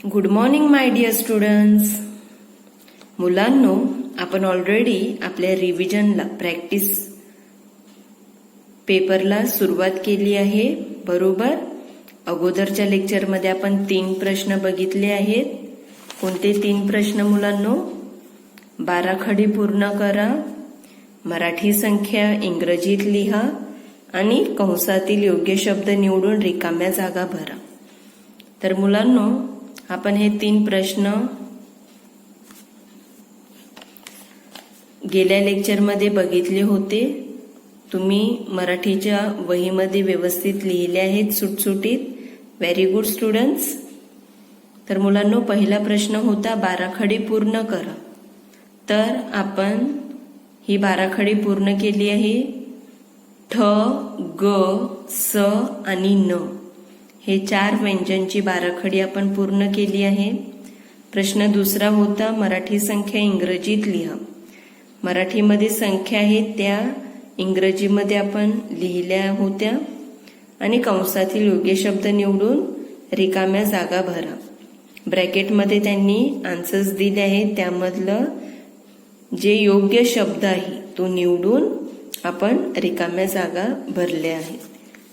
Good morning my dear students. मुलांनो, आपण already आपल्या रिव्हिजनला प्रॅक्टिस पेपरला सुरुवात केली आहे, बरोबर. अगोदरच्या लेक्चरमध्ये आपण 3 प्रश्न बघितले आहेत. कोणते 3 प्रश्न मुलांनो? 12 खडी पूर्ण करा, मराठी संख्या इंग्रजीत लिहा आणि कंसातील योग्य शब्द निवडून रिकाम्या जागा भरा. तर मुलांनो, आपण हे 3 प्रश्न गेल्या लेक्चरमध्ये बघितले होते. तुम्ही मराठीच्या वहीमध्ये व्यवस्थित लिहिले आहेत, सुटसुटीत. Very good students. तर मुलांनो, पहिला प्रश्न होता 12 खडी पूर्ण करा. तर आपण ही 12 खडी पूर्ण केली आहे. ठ, ग, स आणि न हे 4 व्यंजनची 12 खडी आपण पूर्ण केली आहे. प्रश्न दुसरा होता मराठी संख्या इंग्रजीत लिहा. मराठीमध्ये संख्या आहेत त्या इंग्रजीमध्ये आपण लिहिल्या होत्या आणि कंसातील योग्य शब्द निवडून रिकाम्या जागा भरा. ब्रॅकेटमध्ये त्यांनी आन्सर्स दिले आहेत, त्यामधलं जे योग्य शब्द आहे तो निवडून आपण रिकाम्या जागा भरल्या आहेत.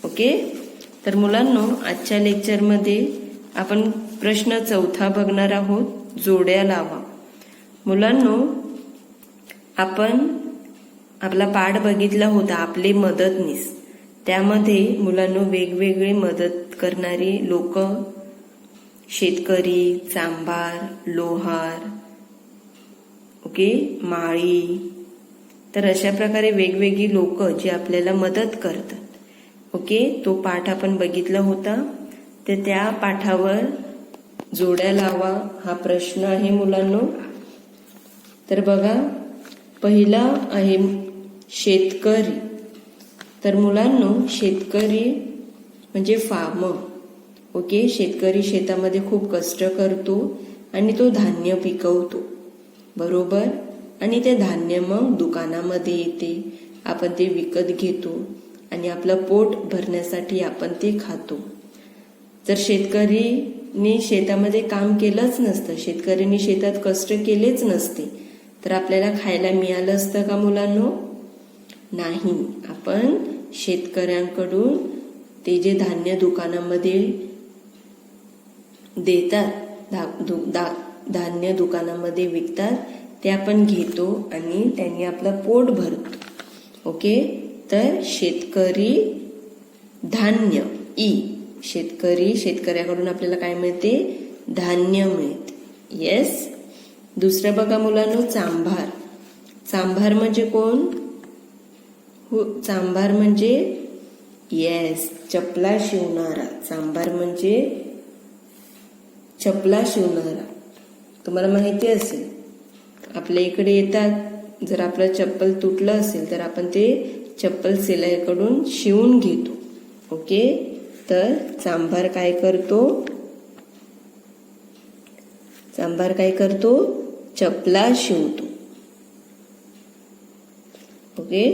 ओके. तर मुलांनो, आजच्या लेक्चरमध्ये आपण प्रश्न 4 बघणार आहोत, जोड्या लावा. मुलांनो, आपण आपला पाठ बघितला होता आपले मदतनीस. त्यामध्ये मुलांनो वेगवेगळे मदत करणारी लोक, शेतकरी, चांभार, लोहार, ओके, माळी, तर अशा प्रकारे वेगवेगळी लोक जी आपल्याला मदत करतात. ओके, तो पाठ आपण बघितला होता. तर त्या पाठावर जोड्या लावा हा प्रश्न आहे मुलांनो. तर बघा, पहिला आहे शेतकरी. तर मुलांनो, शेतकरी म्हणजे फार्मर. ओके, शेतकरी शेतामध्ये खूप कष्ट करतो आणि तो धान्य पिकवतो, बरोबर. आणि ते धान्य मग दुकानामध्ये येते, आपण ते विकत घेतो आणि आपलं पोट भरण्यासाठी आपण ते खातो. जर शेतकरीने शेतामध्ये काम केलंच नसतं, शेतकऱ्यांनी शेतात कष्ट केलेच नसते, तर आपल्याला खायला मिळालं असतं का मुलांनो? नाही. आपण शेतकऱ्यांकडून ते जे धान्य दुकानामध्ये देतात, धान्य दुकानामध्ये विकतात, ते आपण घेतो आणि त्यांनी आपलं पोट भरतो. ओके. तर शेतकरी धान्य ई, शेतकऱ्याकडून आपल्याला काय मिळते? धान्य मिळते. येस. दुसरं बघा मुलांनो, चांभार. चांभार म्हणजे कोण? चांभार म्हणजे येस, चपला शिवणारा. चांभार म्हणजे चपला शिवणारा. तुम्हाला माहिती असेल, आपल्या इकडे येतात, जर आपलं चप्पल तुटलं असेल तर आपण ते चप्पल सिलाईकडून शिवून घेतो. ओके. तर चांभार काय करतो? चांभार काय करतो? चपला शिवतो. ओके.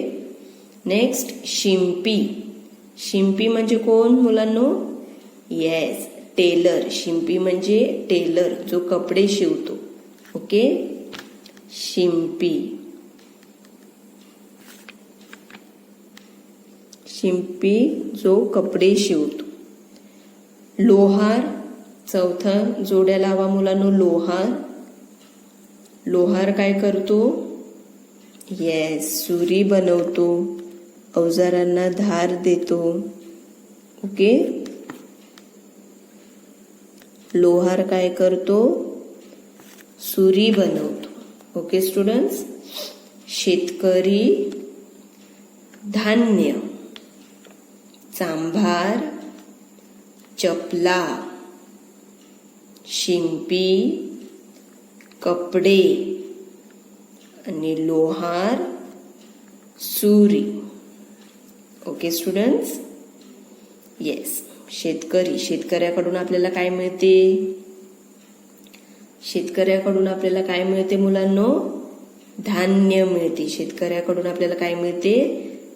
नेक्स्ट, शिंपी. शिंपी म्हणजे कोण मुलांनो? Yes, teller. शिंपी म्हणजे टेलर, जो कपडे शिवतो. ओके. शिंपी. शिंपी जो कपडे शिवतो. लोहार. चौथा जोड्या लावा मुलांनो, लोहार. लोहार काय करतो? येस, सुरी बनवतो, अवजारांना धार देतो. ओके. लोहार काय करतो? सुरी बनवतो. Okay students. शेतकरी धान्य, चांभार चपला, शिंपी कपडे आणि लोहार सुरी. Okay students. येस, शेतकऱ्याकडून आपल्याला काय मिळते? शेतकऱ्याकडून आपल्याला काय मिळते मुलांनो? धान्य मिळते. शेतकऱ्याकडून आपल्याला काय मिळते?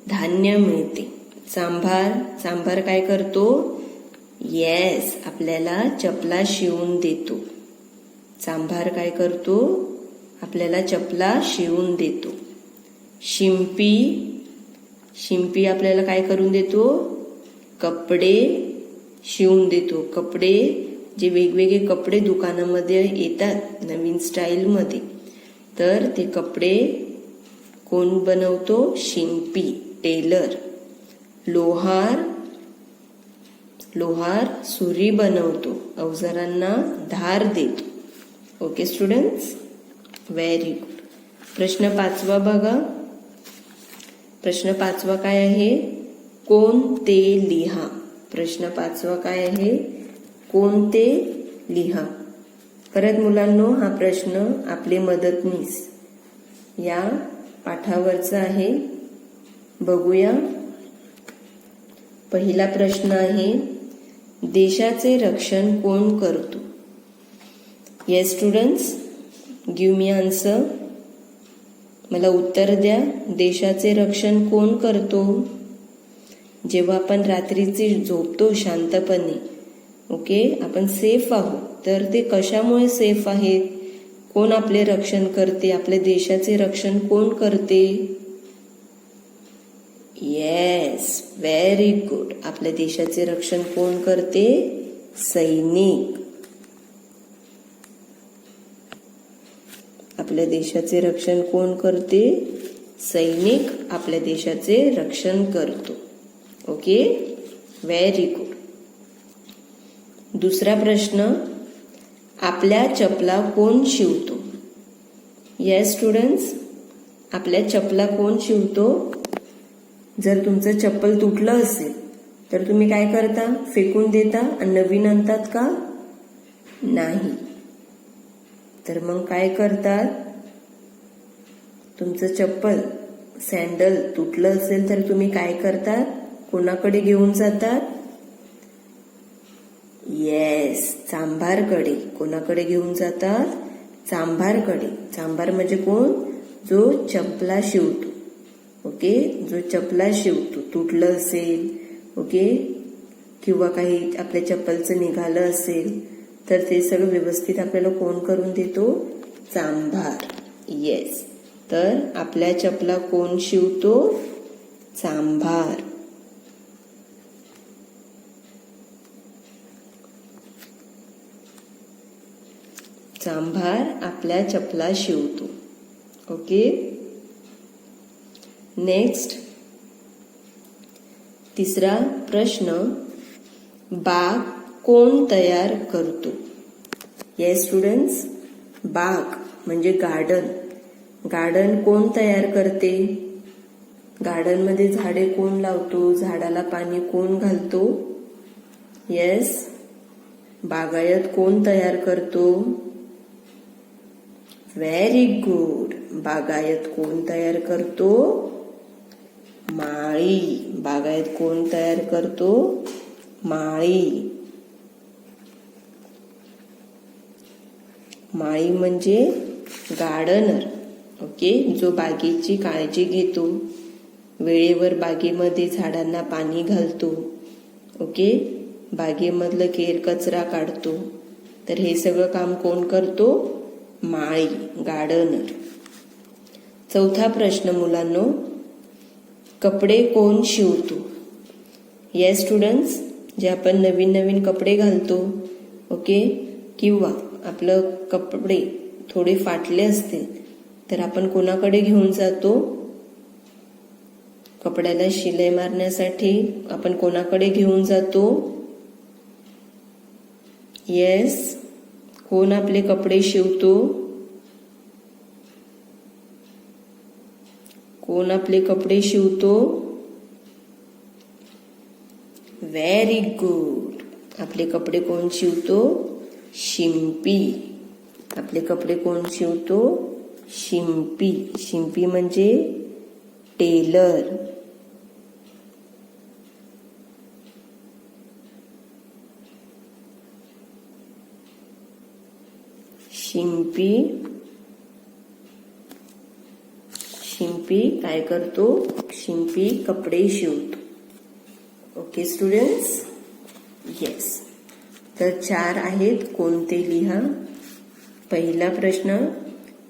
धान्य मिळते. चांभार काय करतो? येस, आपल्याला चपला शिवून देतो. चांभार काय करतो? आपल्याला चपला शिवून देतो. शिंपी, शिंपी आपल्याला काय करून देतो? कपडे शिवून देतो. कपडे, जे वेगवेगळे कपडे दुकानामध्ये येतात नवीन स्टाईलमध्ये, तर ते कपडे कोण बनवतो? शिंपी, टेलर. लोहार, लोहार सुरी बनवतो, अवजारांना धार देतो. Okay students, very good. प्रश्न 5वा बघा. प्रश्न 5वा काय आहे? कोणते लिहा. प्रश्न 5वा काय आहे? कोणते लिहा. परत मुलांनो, हा प्रश्न आपले मदतनीस या पाठावरचा आहे. बघूया. पहिला प्रश्न आहे, देशाचे रक्षण कोण करतो? Yes students, give me answer. मला उत्तर द्या. देशाचे रक्षण कोण करतो? जेव्हा आपण रात्रीचे झोपतो शांतपणे, ओके, आपण सेफ आहोत, तर ते कशामुळे सेफ आहेत? कोण आपले रक्षण करते? आपल्या देशाचे रक्षण कोण करते? Yes, very good. आपल्या देशाचे रक्षण कोण करते? सैनिक. आपल्या देशाचे रक्षण कोण करते? सैनिक आपल्या देशाचे रक्षण करतो. Okay, very good. दुसरा प्रश्न, आपल्या चपला कोण शिवतो? येस स्टुडंट्स, आपल्या चपला कोण शिवतो? जर तुमचं चप्पल तुटलं असेल तर तुम्ही काय करता? फेकून देता आणि नवीन आणतात का? नाही. तर मग काय करतात? तुमचं चप्पल, सँडल तुटलं असेल तर तुम्ही काय करतात? कोणाकडे घेऊन जातात? येस, चांभारकडे. कोणाकडे घेऊन जातात? चांभारकडे. चांभार म्हणजे कोण? जो चपला शिवतो. ओके, जो चपला शिवतो. तुटलं असेल, ओके, किंवा काही आपल्या चप्पलचं निघालं असेल तर ते सगळं व्यवस्थित आपल्याला कोण करून देतो? चांभार. येस, तर आपल्या चपला कोण शिवतो? चांभार. चांभार आपल्या चपला शिवतो. Okay, next. तिसरा प्रश्न, बाग कोण तयार करतो? येस स्टुडंट्स, बाग म्हणजे गार्डन. गार्डन कोण तयार करते? गार्डन मध्ये झाडे कोण लावतो? झाडाला पाणी कोण घालतो? येस, बागायत कोण तयार करतो? Very good. बागायत कोण तयार करतो? माळी. बागायत कोण तयार करतो? माळी. माळी म्हणजे गार्डनर. ओके, जो बागेची काळजी घेतो, वेळेवर बागेमध्ये झाडांना पाणी घालतो, ओके, बागेमधलं केर कचरा काढतो. तर हे सगळं काम कोण करतो? माळी, गार्डनर. चौथा प्रश्न मुलांनो, कपडे कोण शिवतो? येस स्टुडंट्स, जे आपण नवीन नवीन कपडे घालतो, ओके, किंवा आपलं कपडे थोडे फाटले असतील तर आपण कोणाकडे घेऊन जातो? कपड्याला शिलाई मारण्यासाठी आपण कोणाकडे घेऊन जातो? येस, कोण आपले कपडे शिवतो? कोण आपले कपडे शिवतो? Very good. आपले कपडे कोण शिवतो? शिंपी. आपले कपडे कोण शिवतो? शिंपी. शिंपी म्हणजे टेलर. शिंपी. शिंपी काय करतो? शिंपी कपडे शिवतो. Okay students, yes. तर 4 आहेत, कोणते लिहा. पहिला प्रश्न,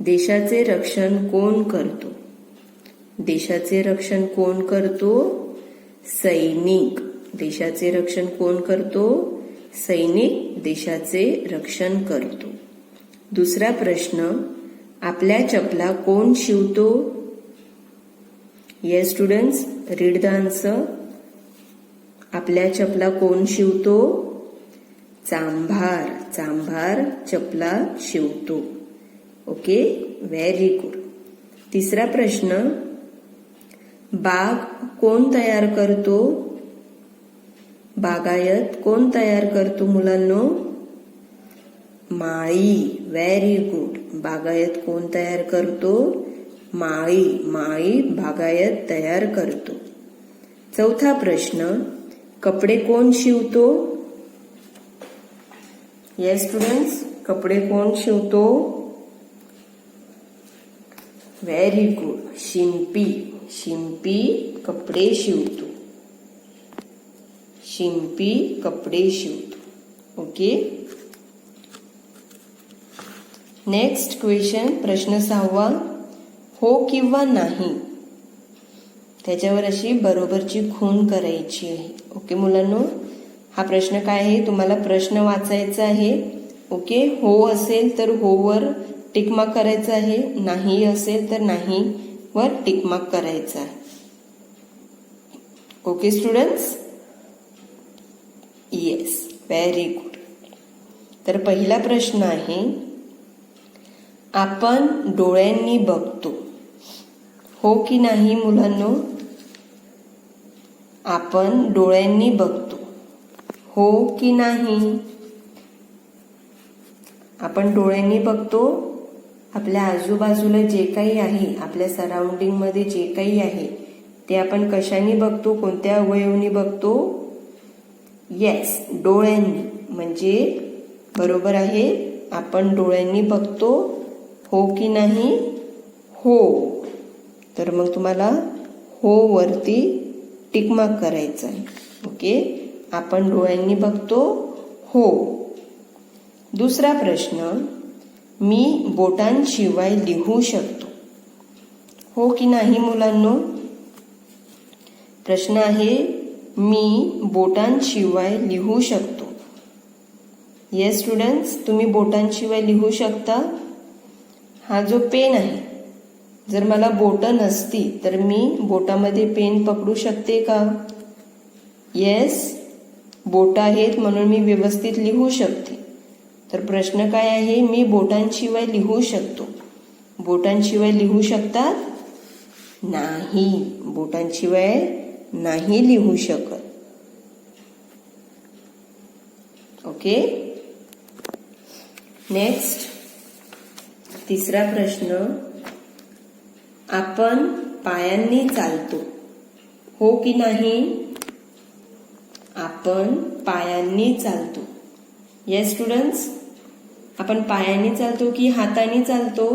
देशाचे रक्षण कोण करतो? देशाचे रक्षण कोण करतो? सैनिक. देशाचे रक्षण कोण करतो? सैनिक देशाचे रक्षण करतो. दुसरा प्रश्न, आपल्या चपला कोण शिवतो? Yes students, read the answer. आपल्या चपला कोण शिवतो? चांभार. चांभार चपला शिवतो. Okay, very good. तिसरा प्रश्न, बाग कोण तयार करतो? बागायत कोण तयार करतो मुलांनो? माळी. Very good. बागायत कोण तयार करतो? माळी. माळी बागायत तयार करतो. चौथा प्रश्न, कपडे कोण शिवतो? येस स्टुडंट्स, कपडे कोण शिवतो? Very good. शिंपी. शिंपी कपडे शिवतो. शिंपी कपडे शिवतो. ओके. नेक्स्ट क्वेश्चन, प्रश्न 6. हो किंवा नाही, त्याच्यावर अशी बरोबरची खूण करायची आहे. ओके मुलांनो, हा प्रश्न काय आहे, तुम्हाला प्रश्न वाचायचा आहे. ओके, हो असेल तर हो वर टिकमार्क करायचा आहे, नाही असेल तर नाही वर टिकमार्क करायचा आहे. Okay students, yes, very good. तर पहिला प्रश्न आहे, आपण डोळ्यांनी बघतो. हो की नाही मुलांनो? आपण डोळ्यांनी बघतो. हो की नाही? आपण डोळ्यांनी बघतो. आपल्या आजूबाजूला जे काही आहे, आपल्या सराउंडिंग मध्ये जे काही आहे ते आपण कशाने बघतो? कोणत्या अवयवांनी बघतो? येस, डोळ्यांनी. म्हणजे बरोबर आहे, आपण डोळ्यांनी बघतो. हो की नाही? हो. तर मग तुम्हाला हो वरती टिकमार्क करायचं आहे. ओके, आपण डोळ्यांनी बघतो. हो. दुसरा प्रश्न, मी बोटांशिवाय लिहू शकतो. हो की नाही मुलांनो? प्रश्न आहे, मी बोटांशिवाय लिहू शकतो. येस स्टुडंट्स, तुम्ही बोटांशिवाय लिहू शकता. हा जो पेन आहे, जर मला बोटं नसती तर मी बोटामध्ये पेन पकडू शकते का? येस, बोट आहेत म्हणून मी व्यवस्थित लिहू शकते. तर प्रश्न काय आहे, मी बोटांशिवाय लिहू शकतो. बोटांशिवाय लिहू शकतात? नाही, बोटांशिवाय नाही लिहू शकत. ओके. नेक्स्ट, तिसरा प्रश्न, आपण पायांनी चालतो. हो की नाही? आपण पायांनी चालतो. येस स्टुडंट्स, आपण पायांनी चालतो की हाताने चालतो?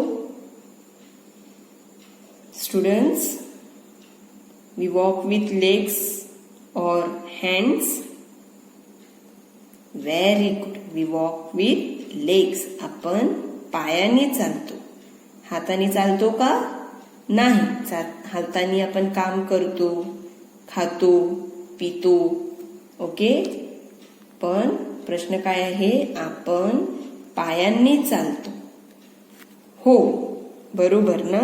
Students, we walk with legs और hands? Very good, we walk with legs. आपण पायांनी चालतो. हाताने चालतो का? नाही, हाताने आपण काम करतो, खातो, पितो. ओके, पण प्रश्न काय आहे, आपण पायांनी चालतो. हो, बरोबर ना?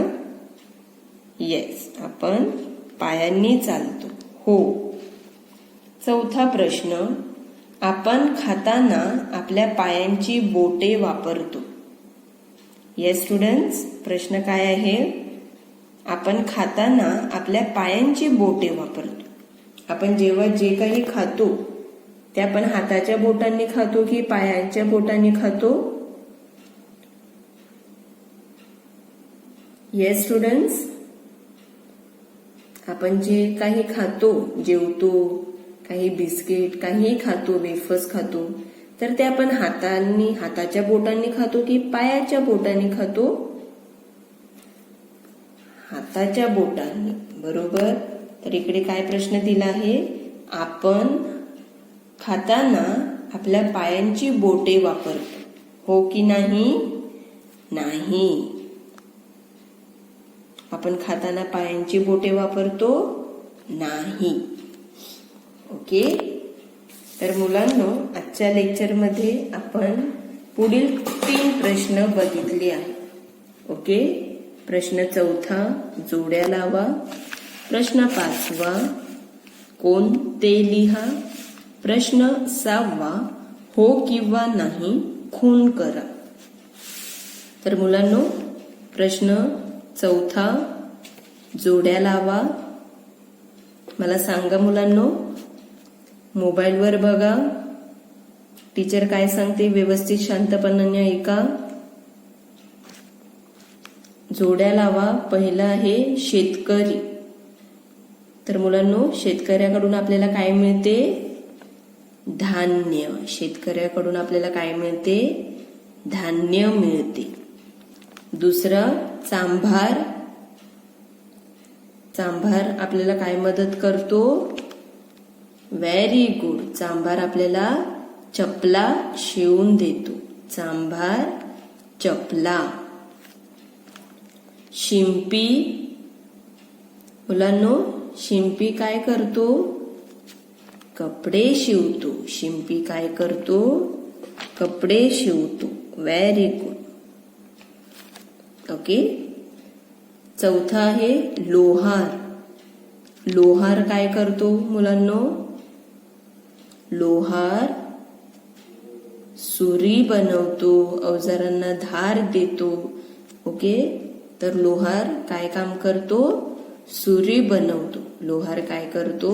येस, आपण पायांनी चालतो. हो. चौथा प्रश्न, आपण खाताना आपल्या पायांची बोटे वापरतो. येस स्टुडंट्स, प्रश्न काय आहे, आपण खाताना आपल्या पायांची बोटे वापरतो. आपण जेव्हा जे काही खातो ते आपण हाताच्या बोटांनी खातो की पायांच्या बोटांनी खातो? येस स्टुडंट्स, आपण जे काही खातो, जेवतो, काही बिस्किट, काही खातो, वेफर्स खातो, तर ते आपण हाताच्या बोटांनी खातो की पायाच्या बोटांनी खातो? हाताच्या बोटांनी. बरोबर. तर इकडे काय प्रश्न दिला आहे, आपण खाताना आपल्या पायांची बोटे वापरतो, हो की नाही? नाही. आपण खाताना पायांची बोटे वापरतो नाही. ओके. तर मुलांनो, आजच्या लेक्चरमध्ये आपण पुढील 3 प्रश्न बघितले आहेत. ओके. प्रश्न 4 जोड्या लावा. प्रश्न 5 कोण ते लिहा. प्रश्न 6 हो किंवा नाही खून करा. तर मुलांनो, प्रश्न 4 जोड्या लावा. मला सांगा मुलांनो, मोबाईलवर बघा, टीचर काय सांगते व्यवस्थित शांतपणाने ऐका. जोड्या लावा. पहिला आहे शेतकरी. तर मुलांनो, शेतकऱ्याकडून आपल्याला काय मिळते? धान्य. शेतकऱ्याकडून आपल्याला काय मिळते? धान्य मिळते. दुसरं चांभार. चांभार आपल्याला काय मदत करतो? Very good. चांभार आपल्याला चपला शिवून देतो. चांभार चपला. शिंपी. मुलांनो, शिंपी काय करतो? कपडे शिवतो. शिंपी काय करतो? कपडे शिवतो. Very good. ओके. 4 आहे लोहार. लोहार काय करतो मुलांनो? लोहार सुरी बनवतो, अवजारांना धार देतो. ओके. तर लोहार काय काम करतो? सुरी बनवतो. लोहार काय करतो?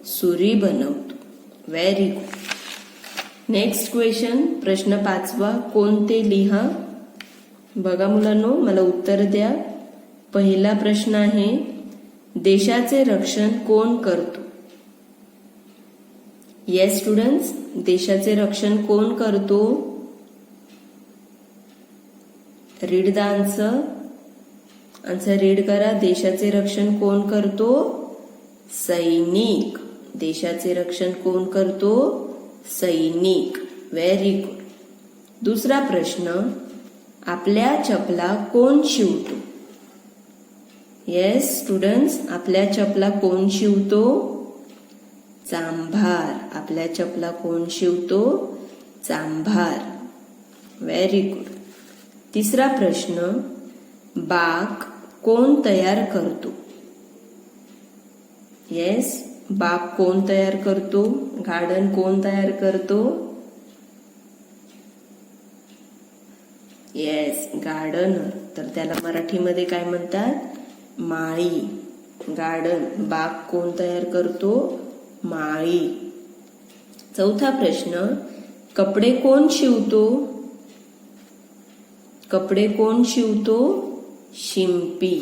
सुरी बनवतो. Very good. नेक्स्ट क्वेश्चन, प्रश्न 5 कोणते लिहा. बघा मुलांनो, मला उत्तर द्या. पहिला प्रश्न आहे देशाचे रक्षण कोण करतो? येस स्टुडंट्स, देशाचे रक्षण कोण करतो? Read the answer. Answer read करा. देशाचे रक्षण कोण करतो? सैनिक. देशाचे रक्षण कोण करतो? सैनिक. Very good. दुसरा प्रश्न, आपल्या चपला कोण शिवतो? येस स्टुडंट्स, आपल्या चपला कोण शिवतो? चांभार. आपल्या चपला कोण शिवतो? चांभार. Very good. तिसरा प्रश्न, बाग कोण तयार करतो? येस, बाग कोण तयार करतो? गार्डन कोण तयार करतो? Yes, gardener. तर त्याला मराठीमध्ये काय म्हणतात? माळी. गार्डन, बाग कोण तयार करतो? माळी. 4था प्रश्न, कपडे कोण शिवतो? कपडे कोण शिवतो? शिंपी.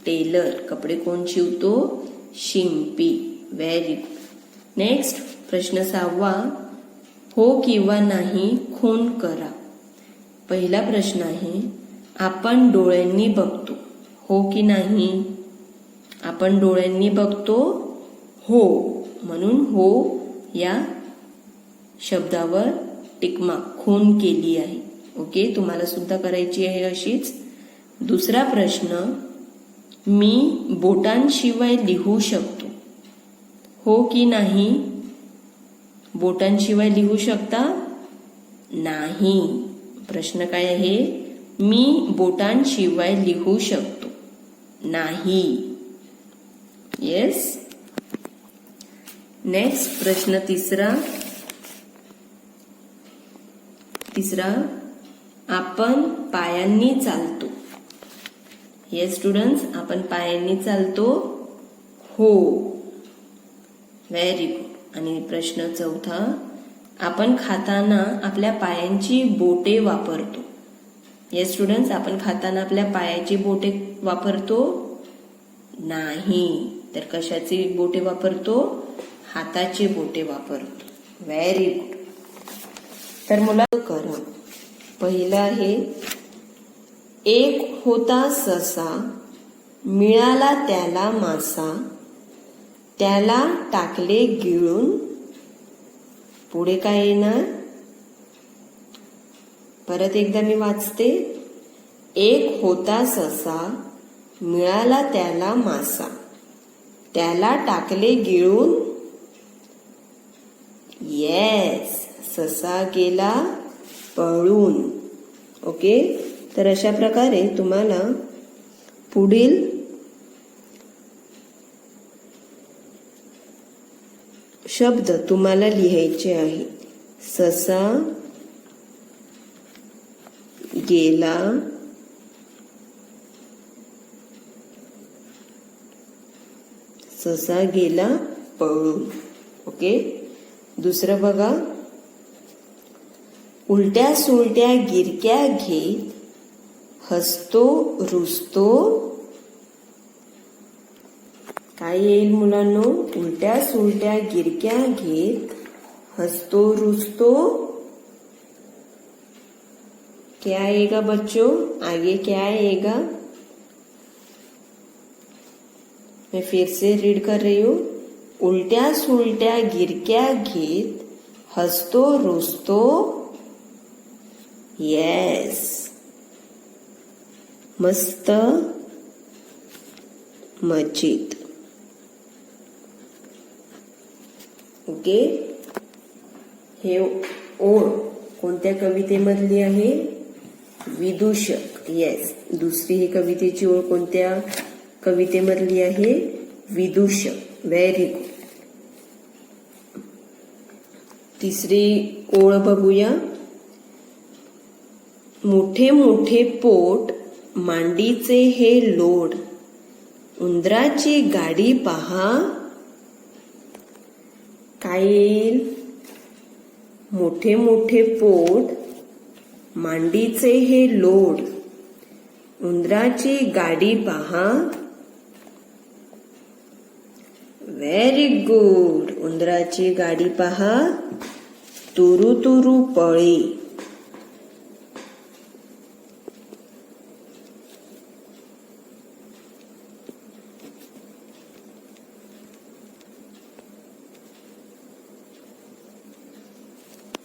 टेलर. कपडे कोण शिवतो? शिंपी. Very good. नेक्स्ट प्रश्न 6 हो किंवा नाही खून करा. पहिला प्रश्न आहे आपण डोळ्यांनी बघतो, हो की नाही? आपण डोळ्यांनी बघतो, हो. म्हणून हो या शब्दावर टिकमार्क खून केली आहे. ओके. तुम्हाला सुद्धा करायची आहे अशीच. दुसरा प्रश्न, मी बोटांशिवाय लिहू शकतो, हो की नाही? बोटांशिवाय लिहू शकता? नाही. प्रश्न काय आहे? मी बोटांशिवाय लिहू शकतो. नाही. येस. नेक्स्ट प्रश्न तिसरा, आपण पायांनी चालतो. येस स्टुडंट्स, आपण पायांनी चालतो, हो. Very good. आणि प्रश्न 4 आपण खाताना आपल्या पायांची बोटे वापरतो. येस स्टुडंट्स, आपण खाताना आपल्या पायाची बोटे वापरतो? नाही. तर कशाची बोटे वापरतो? हाताची बोटे वापरतो. Very good. तर मुलं करा. पहिला आहे एक होता ससा, मिळाला त्याला मासा, त्याला टाकले गिळून, पुढे काय येणार? परत एकदा मी वाचते. एक होता ससा, मिळाला त्याला मासा, त्याला टाकले गिळून. येस, ससा गेला पळून. ओके, तर अशा प्रकारे तुम्हाला पुढील शब्द तुम्हाला लिहायचे आहे. ससा गेला ससा गेला पळून. ओके, दुसरं बघा. उलट्या सुलट्या गिरक्या घेत हसतो रुसतो. काय येईल मुलांनो? उलट्या सुलट्या गिरक्या घेत हसतो रुसतो. क्या आएगा बच्चों? आगे क्या आएगा? मैं फिर से रीड कर रही हूं. उलट्या सुलट्या गिरक्या घेत हसतो रुसतो. येस, मस्त मजेत. ओके, हे ओळ कोणत्या कवितेमधली आहे? विदूषक. येस, दुसरी ही कवितेची ओळ कोणत्या कवितेमधली आहे? विदूषक. Very good. तिसरी ओळ बघूया. मोठे मोठे पोट, मांडीचे हे लोड, उंदराची गाडी पहा. काय येईल? मोठे मोठे पोट, मांडीचे हे लोड, उंदराची गाडी पहा. Very good. उंदराची गाडी पहा, तुरु तुरु पळे.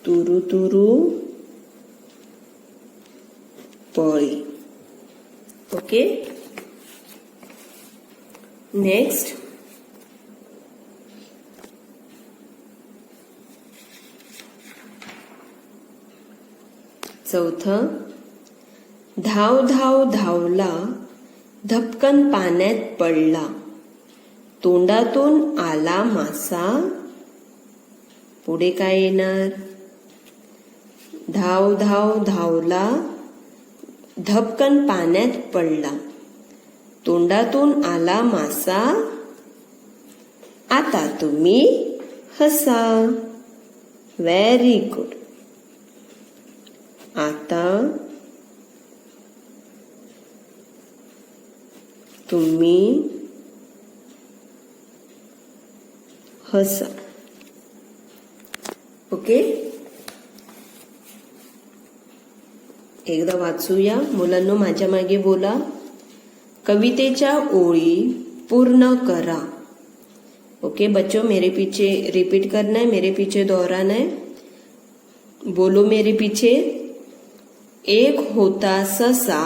तुरु तुरु पळे. Okay, next. चौथं. धाव धाव धावला, धपकन पाण्यात पडला, तोंडातून आला मासा. पुढे काय येणार? धाव धाव धावला, धपकन पाण्यात पडला, तोंडातून आला मासा. आता तुम्ही हसा. Very good. आता तुम्ही हसा. ओके, एकदा वाचूया. मुलांनो माझ्या मागे बोला. कवितेच्या ओळी पूर्ण करा. ओके बच्चों, मेरे पीछे रिपीट करना है, मेरे पीछे दोहराना है. बोलो मेरे पीछे. एक होता ससा,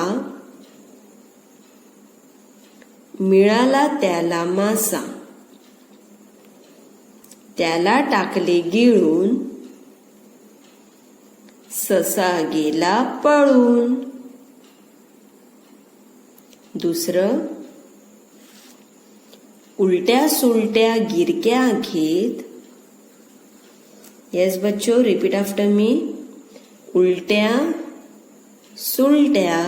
मिळाला त्याला मासा, त्याला टाकले गिळून, ससा गेला पळून. दुसरं. उलट्या सुलट्या गिरक्या घेत. यस बच्चों, रिपीट आफ्टर मी. उलट्या सुलट्या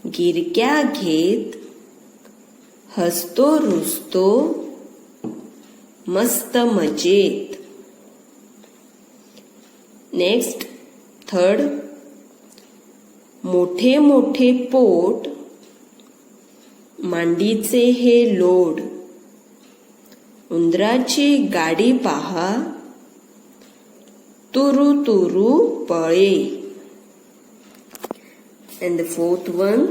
गिरक्या घेत हसतो रुसतो मस्त मजेत. नेक्स्ट. थर्ड. मोठे मोठे पोट, मांडीचे हे लोड, उंदराची गाडी पहा, तुरु तुरु पळे. And the fourth one.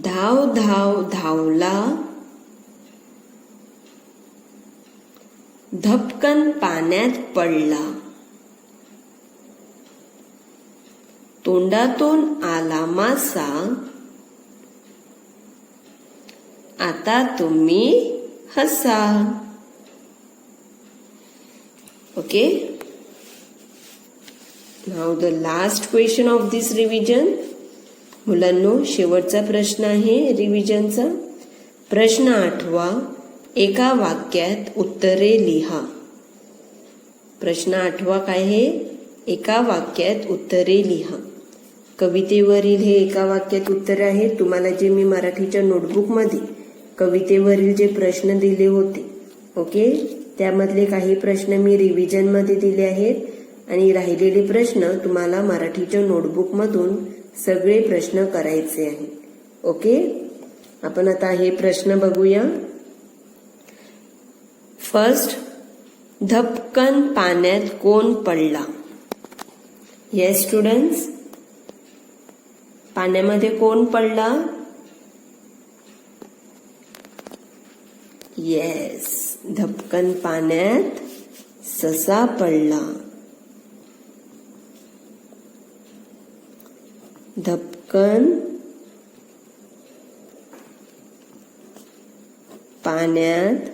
धाव धाव धावला, धपकन पाण्यात पडला. तोंडातून आला मासा, आता तुम्ही हसा. Okay, now the last question of this revision. मुलांनो, शेवटचा प्रश्न आहे रिव्हिजनचा. प्रश्न 8वा, एका वाक्यात उत्तरे लिहा. प्रश्न 8वा काय आहे? एका वाक्यात उत्तरे लिहा. कवितेवरील हे एका वाक्यात उत्तरे आहेत. तुम्हाला जे मी मराठीच्या नोटबुकमध्ये कवितेवरील जे प्रश्न दिले होते, ओके, त्यामधले काही प्रश्न मी रिव्हिजन मध्ये दिले आहेत आणि राहिलेले प्रश्न तुम्हाला मराठीच्या नोटबुक मधून सगळे प्रश्न करायचे आहेत. ओके, आपण आता हे प्रश्न बघूया. फर्स्ट, धपकन पाण्यात कोण पडला? येस स्टुडंट्स, पाण्यामध्ये कोण पडला? येस, धपकन पाण्यात ससा पडला. धपकन पाण्यात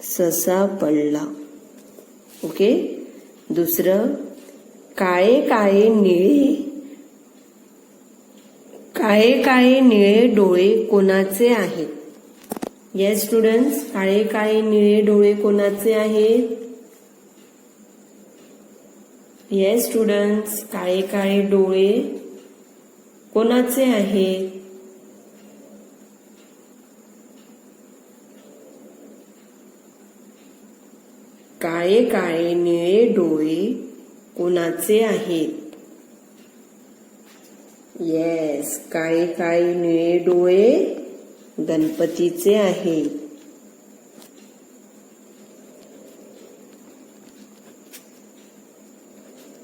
ससा पडला. ओके, दुसरं, काळे काळे निळे डोळे कोणाचे आहेत? येस स्टुडंट्स, काळे काळे निळे डोळे कोणाचे आहेत? येस स्टुडंट्स, काळे काळे डोळे कोणाचे आहेत? काळे काळे निळे डोळे कोणाचे आहेत? येस, काळे काळे निळे डोळे गणपतीचे आहेत.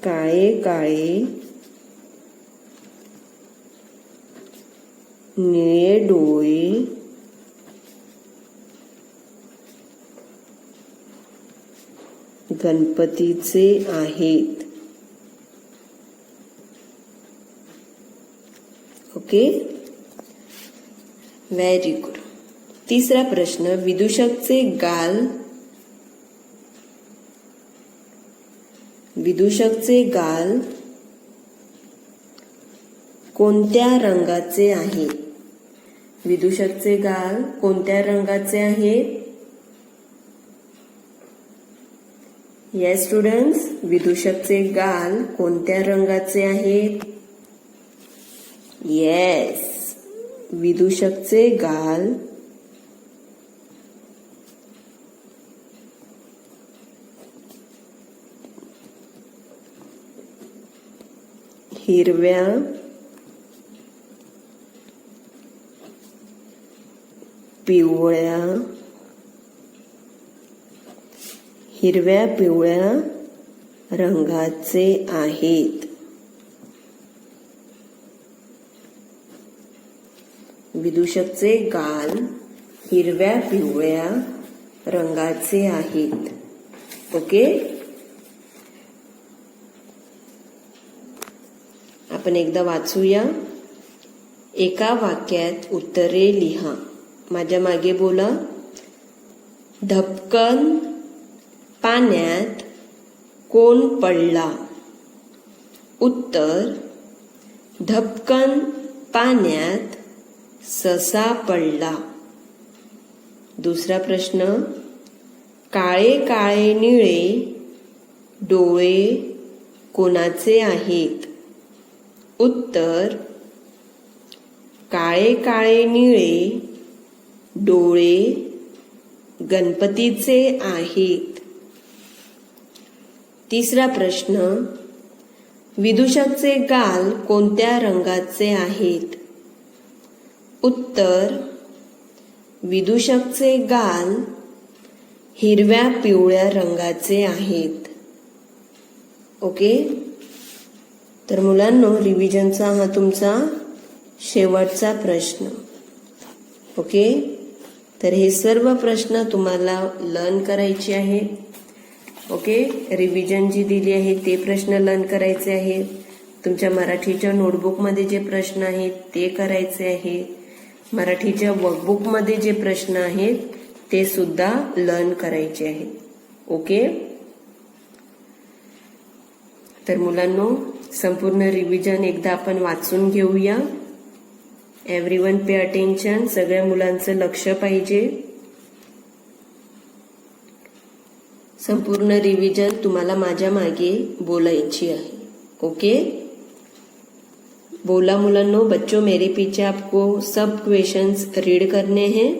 काळे काळे निळे डोळे गणपतीचे आहेत. Okay, very good. तिसरा प्रश्न, विदूषकचे गाल कोणत्या रंगाचे आहे? विदूषकचे गाल कोणत्या रंगाचे आहेत? येस स्टुडंट्स, विदूषकचे गाल कोणत्या रंगाचे आहेत? येस, विदूषकचे गाल हिरव्या पिवळ्या रंगाचे आहेत. विदूषकचे गाल हिरव्या पिवळ्या रंगाचे आहेत. ओके, आपण एकदा वाचूया. एका वाक्यात उत्तरे लिहा. माझ्या मागे बोला. धपकन पाण्यात कोण पडला? उत्तर, धपकन पाण्यात ससा पडला. दुसरा प्रश्न, काळे काळे निळे डोळे कोणाचे आहेत? उत्तर, काळे काळे निळे डोळे गणपतीचे आहेत. तिसरा प्रश्न, विदूषकचे गाल कोणत्या रंगाचे आहेत? उत्तर, विदूषकचे गाल हिरव्या पिवळ्या रंगाचे आहेत. ओके, तर मुलांनो, रिव्हिजनचा हा तुमचा शेवटचा प्रश्न. ओके, तर हे सर्व प्रश्न तुम्हाला लर्न करायचे आहेत. ओके, रिव्हिजन जी दिली आहे ते प्रश्न लर्न करायचे आहेत. तुमच्या मराठीच्या नोटबुकमध्ये जे प्रश्न आहेत ते करायचे आहेत. मराठीच्या वर्कबुकमध्ये जे प्रश्न आहेत ते सुद्धा लर्न करायचे आहेत. ओके, तर मुलांनो, संपूर्ण रिव्हिजन एकदा आपण वाचून घेऊया. Everyone pay attention. सगळ्या मुलांचं लक्ष पाहिजे. संपूर्ण रिव्हिजन तुम्हाला माझ्या मागे बोलायची आहे. ओके, बोला मुलांनो. बच्चों, मेरे पीछे आपको सब क्वेश्चंस रीड करने हैं.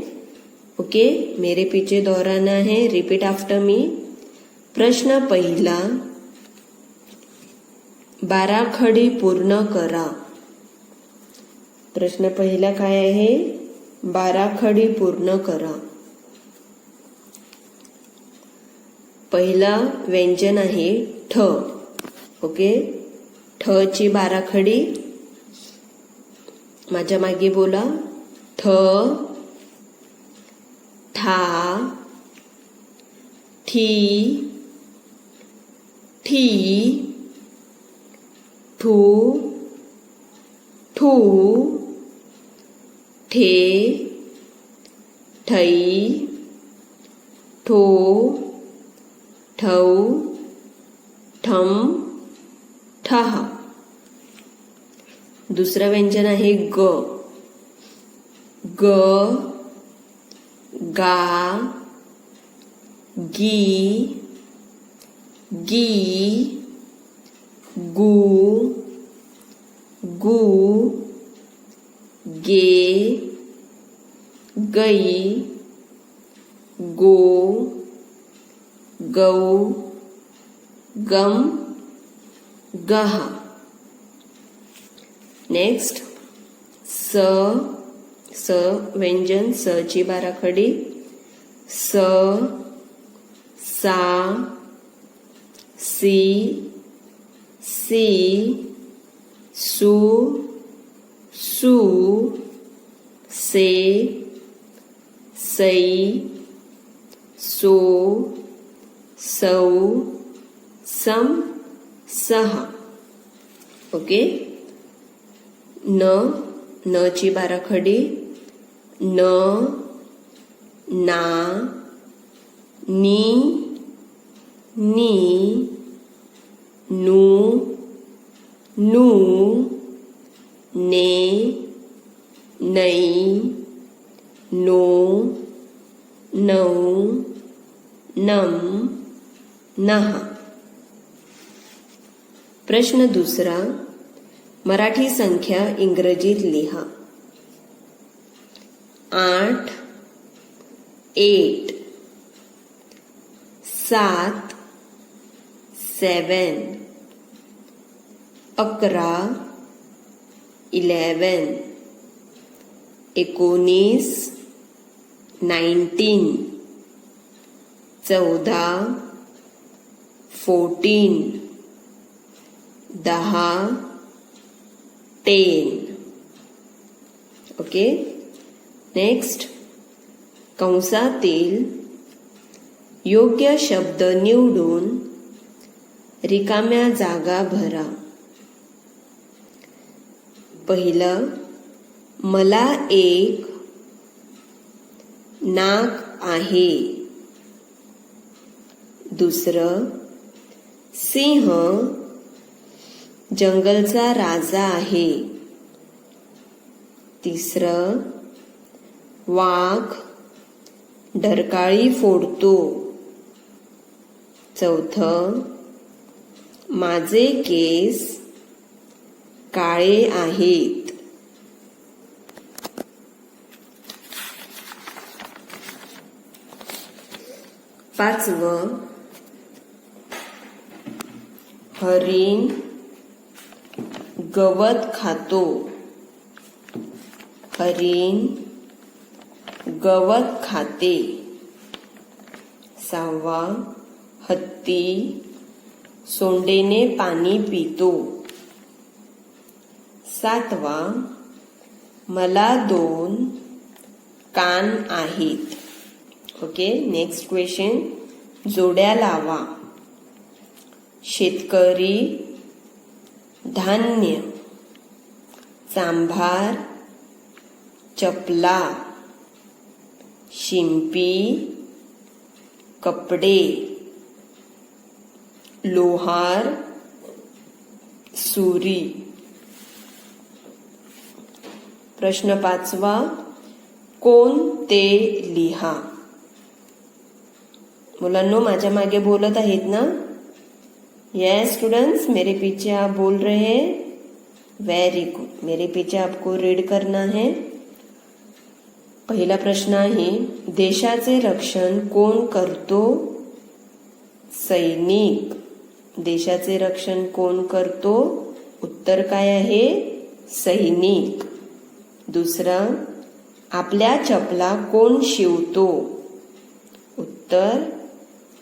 ओके, मेरे पीछे दोहराना है. Repeat after me. प्रश्न पहिला, 12 खडी पूर्ण करा. प्रश्न पहिला काय आहे? 12 खडी पूर्ण करा. पहिला व्यंजन आहे ठ. ओके, ठ ची 12 खडी. माझ्या मागे बोला. ठ, ठा, ठी, ठी, ठू, ठू, ठे, ठई, ठो, ठौ, ठम, ठहा. दुसरं व्यंजन आहे ग. ग, गा, गी, गी, गु, गु, गे, गई, गो, गौ, गम, गहा. नेक्स्ट स. स व्यंजन. स ची 12 खडी. स, सा, सी, सी, सु, सू, से, सई, सो, सौ, सम, सहा. ओके. न. न ची 12 खडी. न, ना, नी, नी, नू, नू, ने, नई, नो, नौ, नम, नहा. प्रश्न दुसरा, मराठी संख्या इंग्रजीत लिहा. 8, 8, 7, 7, 11, 11, 19, 19, 14, 14, 10, 10. ओके. नेक्स्ट, कंसातील योग्य शब्द निवडून रिकाम्या जागा भरा. पहिलं, मला एक नाक आहे. दुसरं, सिंह जंगलचा राजा आहे. तिसरं, वाघ डरकाळी फोडतो. चौथं, माझे केस काळे आहेत. पाचवं, हरिण गवत खातो. हरिण गवत खाते. सहावा, हत्ती सोंडेने पाणी पितो. सातवा, मला 2 कान आहेत. Okay, next question. जोड्या लावा. शेतकरी, धान्य, चांभार, चपला, शिंपी, कपडे, लोहार, सुरी. प्रश्न 5वा. कोण ते लिहा. मुलांनो, माझ्या मागे बोलत आहेत ना? यस स्टूडेंट्स, मेरे पीछे आप बोल रहे हैं. Very good. मेरे पीछे आपको रीड करना है. पहिला प्रश्न आहे, देशाचे रक्षण कोण करतो? सैनिक. देशाचे रक्षण कोण करतो? उत्तर काय आहे? सैनिक. दुसरा, आपल्या चपला कोण शिवतो? उत्तर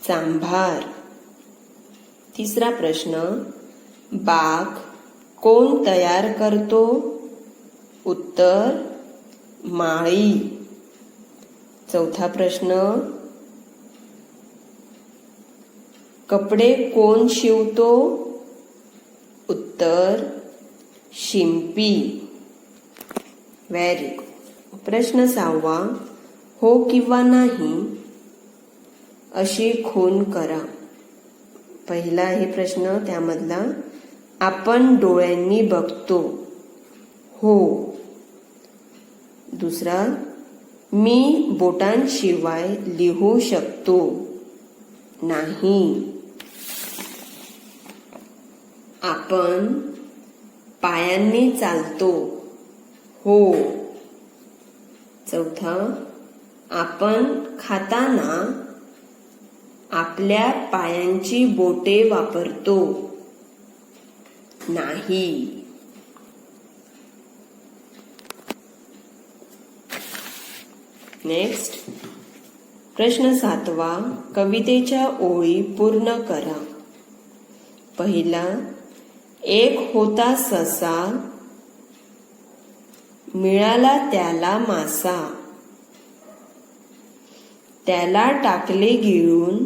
चांभार. तिसरा प्रश्न, बाग कोण तयार करतो? उत्तर माळी. चौथा प्रश्न, कपडे कोण शिवतो? उत्तर शिंपी. Very good. प्रश्न 6वा, हो किंवा नाही अशी खूण करा. पहिला आहे प्रश्न, त्यामधला आपण डोळ्यांनी बघतो. हो. दुसरा, मी बोटांशिवाय लिहू शकतो. नाही. आपण पायांनी चालतो. हो. चौथा, आपण खाताना आपल्या पायांची बोटे वापरतो. नाही. नेक्स्ट. प्रश्न 7वा, कवितेच्या ओळी पूर्ण करा. पहिला, एक होता ससा, मिळाला त्याला मासा, त्याला टाकले गिळून,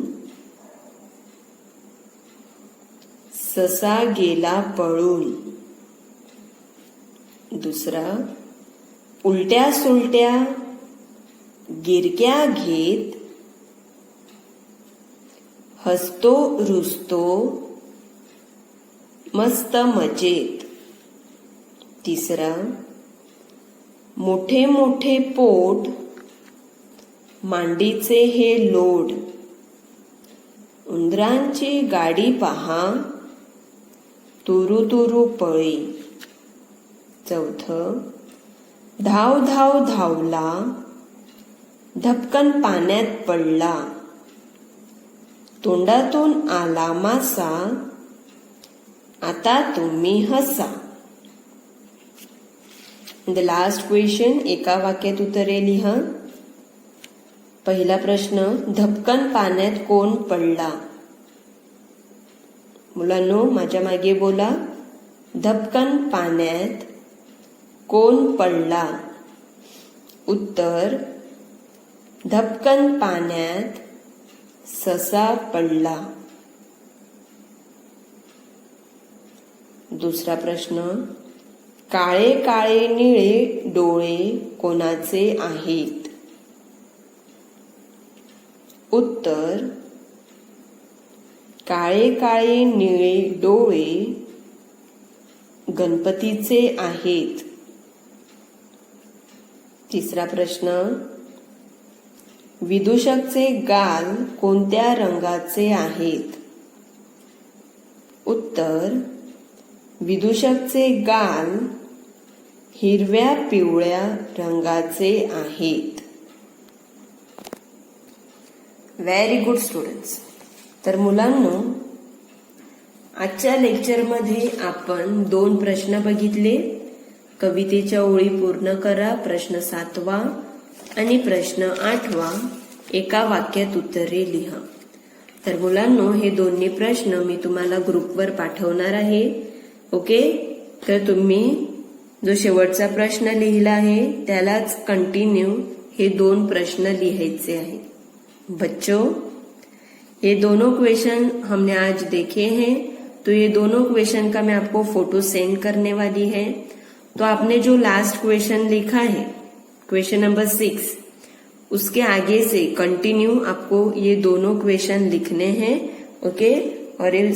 ससा गेला पळून. दुसरा, उलट्या सुलट्या गिरक्या घेत, हसतो रुसतो मस्त मजेत. तिसरा, मोठे मोठे पोट, मांडीचे हे लोड, उंदरांची गाडी पहा, तुरु तुरु पळी. चौथं, धाव धाव धावला, धपकन पाण्यात पडला, तोंडातून आला मासा, आता तुम्ही हसा. द लास्ट क्वेश्चन, एका वाक्यात उत्तरे लिहा. पहिला प्रश्न, धपकन पाण्यात कोण पडला? मुलांनो, माझ्या मागे बोला. धपकन पाण्यात कोण पडला? उत्तर, धपकन पाण्यात ससा पडला. दुसरा प्रश्न, काळे काळे निळे डोळे कोणाचे आहेत? उत्तर, काळे काळे निळे डोळे गणपतीचे आहेत. तिसरा प्रश्न, विदूषकचे गाल कोणत्या रंगाचे आहेत? उत्तर, विदूषकचे गाल हिरव्या पिवळ्या रंगाचे आहेत. Very good students. तर मुलांनो, आजच्या लेक्चरमध्ये आपण 2 प्रश्न बघितले. कवितेच्या ओळी पूर्ण करा, प्रश्न 7वा आणि प्रश्न 8वा. एका वाक्यात उत्तरे लिहा. तर मुलांनो, हे दोन्ही प्रश्न मी तुम्हाला ग्रुपवर पाठवणार आहे. ओके, तर तुम्ही जो शेवटचा प्रश्न लिहिला आहे त्यालाच कंटिन्यू हे 2 प्रश्न लिहायचे आहेत। बच्चों, ये दोनों क्वेश्चन हमने आज देखे हैं, तो ये दोनों क्वेश्चन का मैं आपको फोटो सेंड करने वाली है। तो आपने जो लास्ट क्वेश्चन लिखा है, क्वेश्चन नंबर 6, उसके आगे से कंटिन्यू आपको ये दोनों क्वेश्चन लिखने हैं, ओके। और ये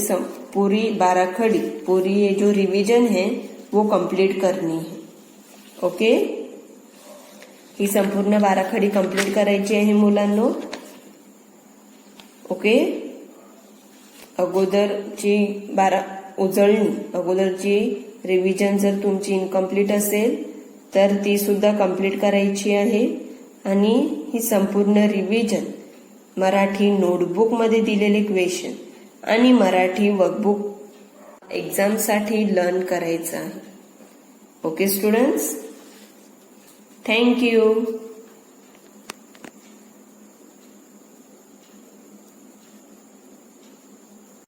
पूरी 12 खड़ी, पूरी ये जो रिवीजन है वो कंप्लीट करनी है, ओके। ही संपूर्ण 12 खडी कंप्लीट करायची आहे मुलांनो, ओके। अगोदरची 12 उजळणी, अगोदरची रिव्हिजन जर तुमची इनकम्प्लीट असेल तर ती सुद्धा कंप्लीट करायची आहे। आणि ही संपूर्ण रिव्हिजन मराठी नोटबुक मध्ये दिलेले क्वेश्चन आणि मराठी वर्कबुक एक्झाम साठी लर्न करायचं आहे, ओके स्टुडंट्स। Thank you.